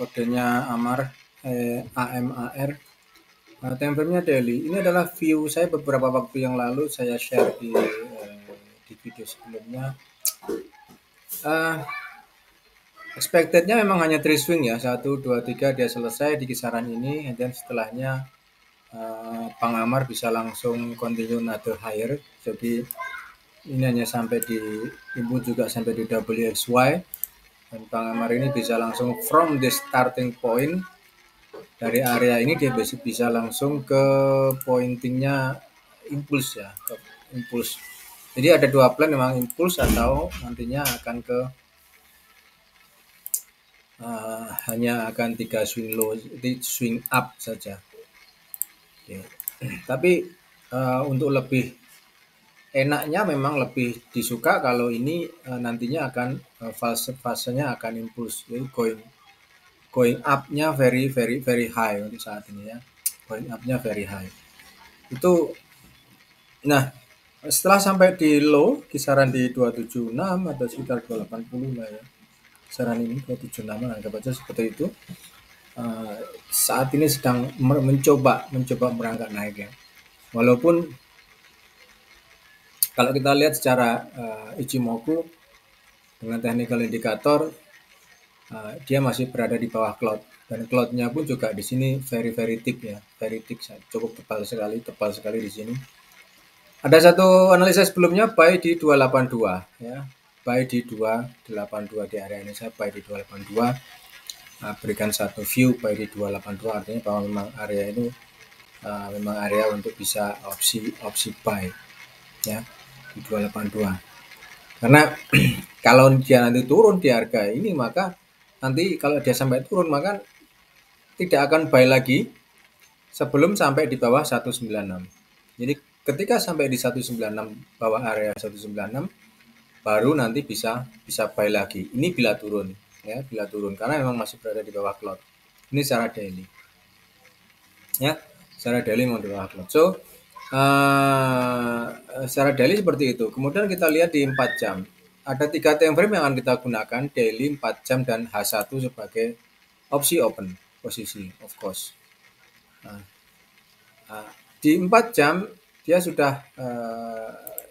kodenya AMAR, AMAR. Time frame-nya daily. Ini adalah view saya beberapa waktu yang lalu saya share di video sebelumnya. Expected-nya memang hanya 3 swing ya, 1, 2, 3 dia selesai di kisaran ini, dan setelahnya Bang Amar bisa langsung continue another higher. Jadi ini hanya sampai di input juga sampai di WXY, dan Bang Amar ini bisa langsung from the starting point dari area ini dia bisa langsung ke pointingnya impuls ya, ke impuls. Jadi ada dua plan, memang impuls atau nantinya akan ke hanya akan 3 swing low, swing up saja. Oke. Tapi untuk lebih enaknya memang lebih disuka kalau ini nantinya akan fasenya akan impuls, jadi going up-nya very high untuk saat ini ya. Going up-nya very high. Itu nah, setelah sampai di low kisaran di 276 atau sekitar 280 lah ya. Kisaran ini 276 anggap aja seperti itu. Saat ini sedang mencoba merangkak naik ya. Walaupun kalau kita lihat secara Ichimoku dengan technical indikator, dia masih berada di bawah cloud, dan cloudnya pun juga di sini very thick ya, very thick, cukup tebal sekali di sini. Ada satu analisa sebelumnya buy di 282 ya, buy di 282 di area ini, saya buy di 282. Berikan satu view buy di 282, artinya bahwa memang area ini memang area untuk bisa opsi buy ya di 282. Karena kalau dia nanti turun di harga ini, maka nanti kalau dia sampai turun maka tidak akan buy lagi sebelum sampai di bawah 196. Jadi ketika sampai di 196, bawah area 196, baru nanti bisa buy lagi. Ini bila turun ya, bila turun karena memang masih berada di bawah cloud. Ini secara daily ya, secara daily mau di bawah cloud. So secara daily seperti itu. Kemudian kita lihat di 4 jam. Ada 3 time frame yang akan kita gunakan, daily, 4 jam, dan H1 sebagai opsi open posisi, of course. Di 4 jam dia sudah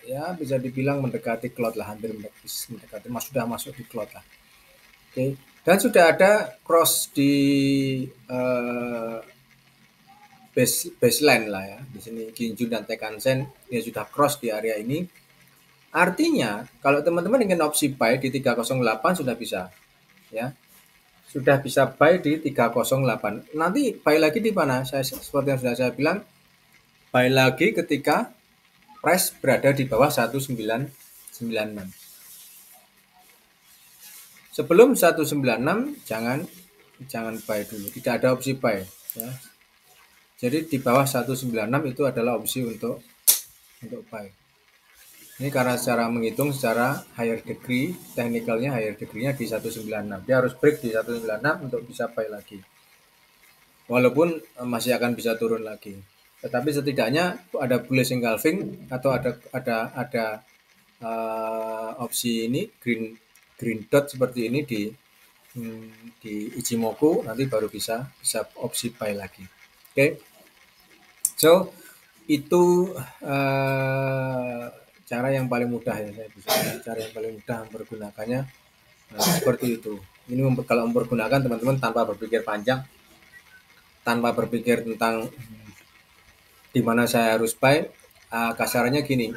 ya bisa dibilang mendekati cloud lah, hampir mendekati, sudah masuk di cloud lah. Oke. Dan sudah ada cross di baseline lah ya. Di sini Ginju dan Tekkansen ya sudah cross di area ini. Artinya kalau teman-teman ingin opsi buy di 308 sudah bisa ya. Sudah bisa buy di 308. Nanti buy lagi di mana? Seperti yang sudah saya bilang, buy lagi ketika price berada di bawah 1996. Sebelum 196 jangan buy dulu. Tidak ada opsi buy ya. Jadi di bawah 196 itu adalah opsi untuk buy. Ini karena secara menghitung secara higher degree, technicalnya higher degree-nya di 196. Dia harus break di 196 untuk bisa buy lagi. Walaupun masih akan bisa turun lagi. Tetapi setidaknya ada bullish engulfing atau ada opsi ini green dot seperti ini di Ichimoku, nanti baru bisa opsi buy lagi. Oke. So itu cara yang paling mudah ya, saya bisa cara yang paling mudah mempergunakannya seperti itu. Ini kalau mempergunakan teman-teman tanpa berpikir panjang, tanpa berpikir tentang di mana saya harus buy. Kasarnya gini,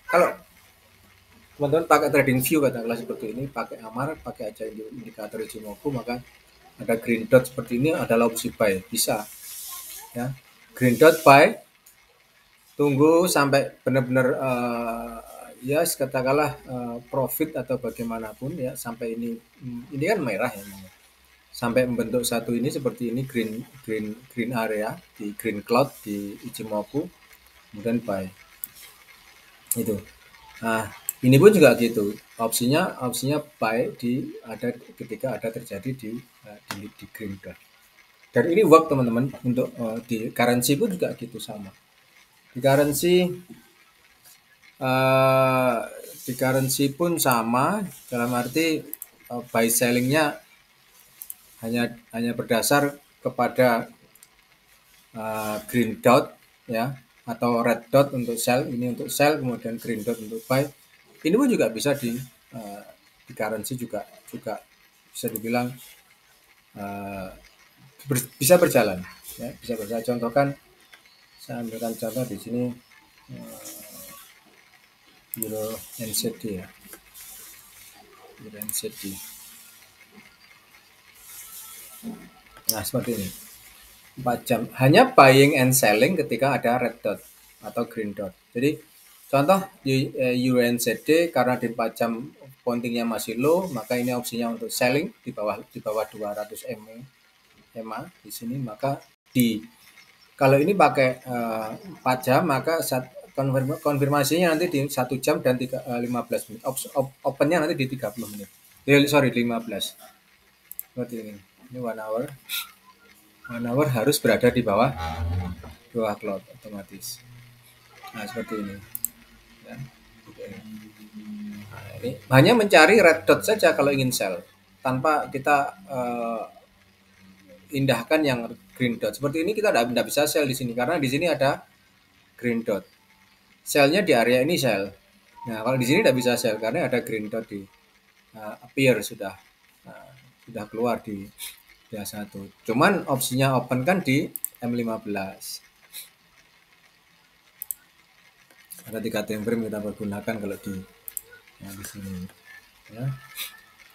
kalau teman-teman pakai trading view katakanlah seperti ini, pakai AMAR, pakai aja indikator Ichimoku, maka ada green dot seperti ini adalah opsi buy, bisa ya. Green dot buy, tunggu sampai benar-benar ya katakanlah profit atau bagaimanapun ya, sampai ini kan merah ya, sampai membentuk satu ini seperti ini, green area di green cloud di Ichimoku, kemudian buy itu. Nah, ini pun juga gitu, opsinya buy ketika ada terjadi di green dot. Dan ini work teman-teman untuk di currency pun juga gitu, sama. Di currency pun sama, dalam arti buy sellingnya hanya berdasar kepada green dot ya, atau red dot untuk sell, ini untuk sell, kemudian green dot untuk buy. Ini pun juga bisa di currency juga bisa dibilang bisa berjalan ya, bisa berjalan. Contohkan, saya ambilkan contoh di sini Euro NZD ya, Euro NZD. Nah, seperti ini. 4 jam. Hanya buying and selling ketika ada red dot atau green dot. Jadi contoh di Euro NZD, karena di 4 jam pointingnya masih low, maka ini opsinya untuk selling di bawah 200 EMA di sini. Maka kalau ini pakai 4 jam, maka konfirmasinya nanti di 1 jam dan 15 menit. Opennya nanti di 30 menit. Sorry, 15. Seperti ini. Ini 1 hour. 1 hour harus berada di bawah cloud otomatis. Nah, seperti ini. Ya. Nah, ini hanya mencari red dot saja kalau ingin sell, tanpa kita indahkan yang green dot. Seperti ini kita tidak bisa sell di sini karena di sini ada green dot. Sellnya di area ini sell. Nah, kalau di sini tidak bisa sell karena ada green dot di appear sudah keluar di satu. Cuman opsinya open kan di M15. Ada 3 time frame kita pergunakan kalau di sini ya.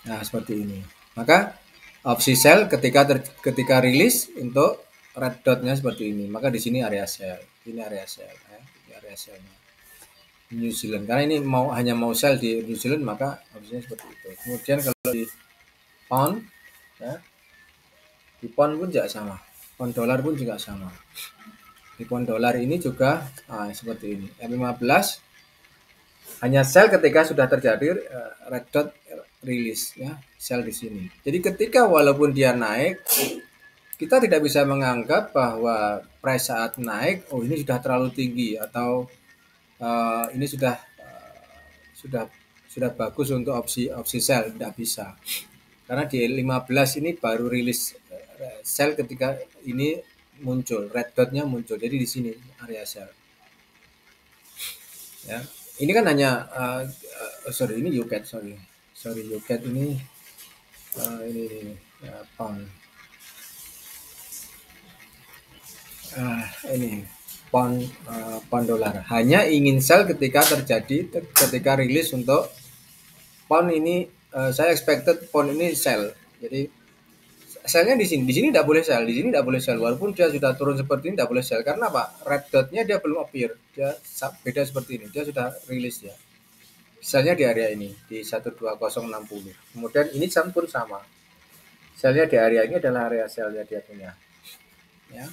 Nah, seperti ini. Maka opsi sell ketika rilis untuk red dotnya seperti ini. Maka di sini area sell. Ini area sell ya. Ini area sellnya New Zealand. Karena ini hanya mau sell di New Zealand, maka opsinya seperti itu. Kemudian kalau di pound ya, di pound pun juga sama. Pound dolar pun juga sama. Di pound dolar ini juga seperti ini. M15 hanya sell ketika sudah terjadi red dot rilis ya, sell di sini. Jadi ketika walaupun dia naik, kita tidak bisa menganggap bahwa price saat naik ini sudah terlalu tinggi atau ini sudah bagus untuk opsi sell, tidak bisa. Karena di 15 ini baru rilis sell ketika ini muncul, red dotnya muncul. Jadi di sini area sell. Ya, ini kan hanya ini UCAD, UCAD ini pound. Ini pound dolar. Hanya ingin sell ketika rilis untuk pound ini. Saya expected pound ini sell. Jadi sellnya di sini tidak boleh sell, di sini tidak boleh sell. Walaupun dia sudah turun seperti ini tidak boleh sell. Karena apa? Red dotnya dia belum appear. Dia beda seperti ini. Dia sudah rilis ya. Sellnya di area ini di 12060. Kemudian ini pun sama. Sellnya di area ini adalah area sellnya dia punya. Ya.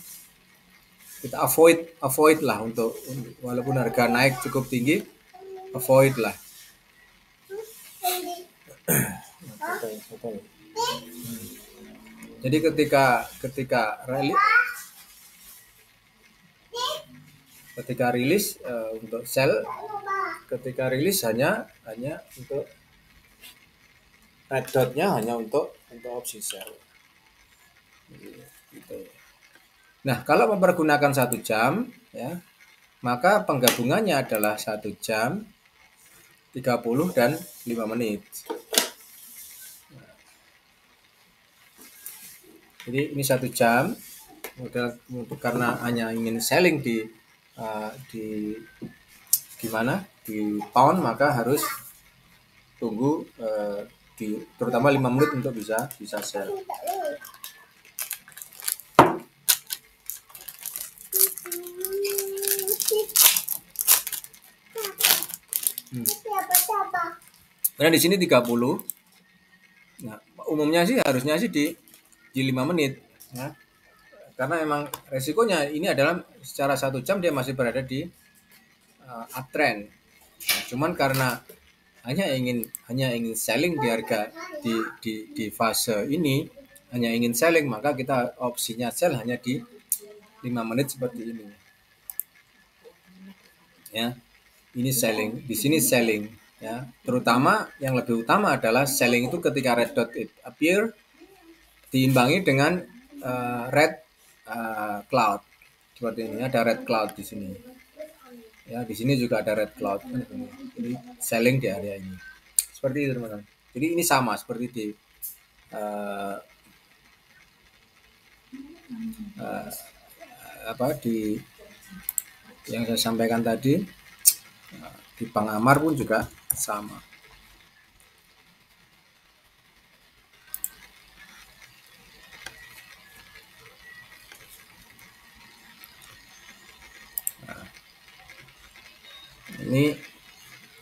Kita avoid lah untuk walaupun harga naik cukup tinggi, avoid lah. Jadi ketika rilis untuk sell, ketika rilis hanya untuk red dotnya hanya untuk opsi sell. Gitu. Nah, kalau mempergunakan 1 jam ya, maka penggabungannya adalah 1 jam 30 dan 5 menit. Jadi ini 1 jam, karena hanya ingin selling di mana di pound, maka harus tunggu terutama 5 menit untuk bisa sell. Karena di sini 30. Nah, umumnya sih harusnya sih di 5 menit ya. Karena memang resikonya ini adalah secara 1 jam dia masih berada di uptrend. Nah, cuman karena hanya ingin selling di harga di fase ini, hanya ingin selling, maka kita opsinya sell hanya di 5 menit seperti ini. Ya. Ini selling, di sini selling ya. Terutama yang lebih utama adalah selling itu ketika red dot appear diimbangi dengan red cloud seperti ini. Ada red cloud di sini. Ya, di sini juga ada red cloud. Jadi selling di area ini. Seperti itu teman-teman. Jadi ini sama seperti di uh, di yang saya sampaikan tadi, di Bank Amar pun juga sama. Nah, ini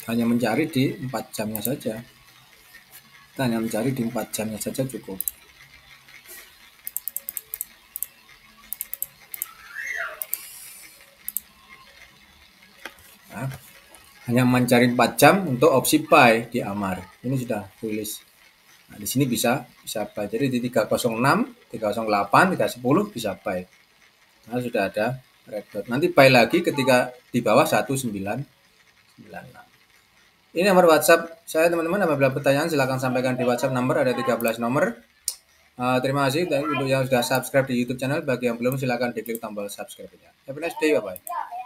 hanya mencari di 4 jamnya saja. Kita hanya mencari di 4 jamnya saja cukup. Nah, hanya mencari 4 jam untuk opsi buy di Amar. Ini sudah rilis. Nah, di sini bisa buy. Jadi di 306, 308, 310 bisa buy. Nah, sudah ada red dot. Nanti buy lagi ketika di bawah 1996. Ini nomor WhatsApp saya teman-teman. Apabila pertanyaan silahkan sampaikan di WhatsApp nomor, ada 13 nomor. Terima kasih untuk yang sudah subscribe di YouTube channel. Bagi yang belum silahkan diklik tombol subscribe-nya. Have a nice day, bye-bye.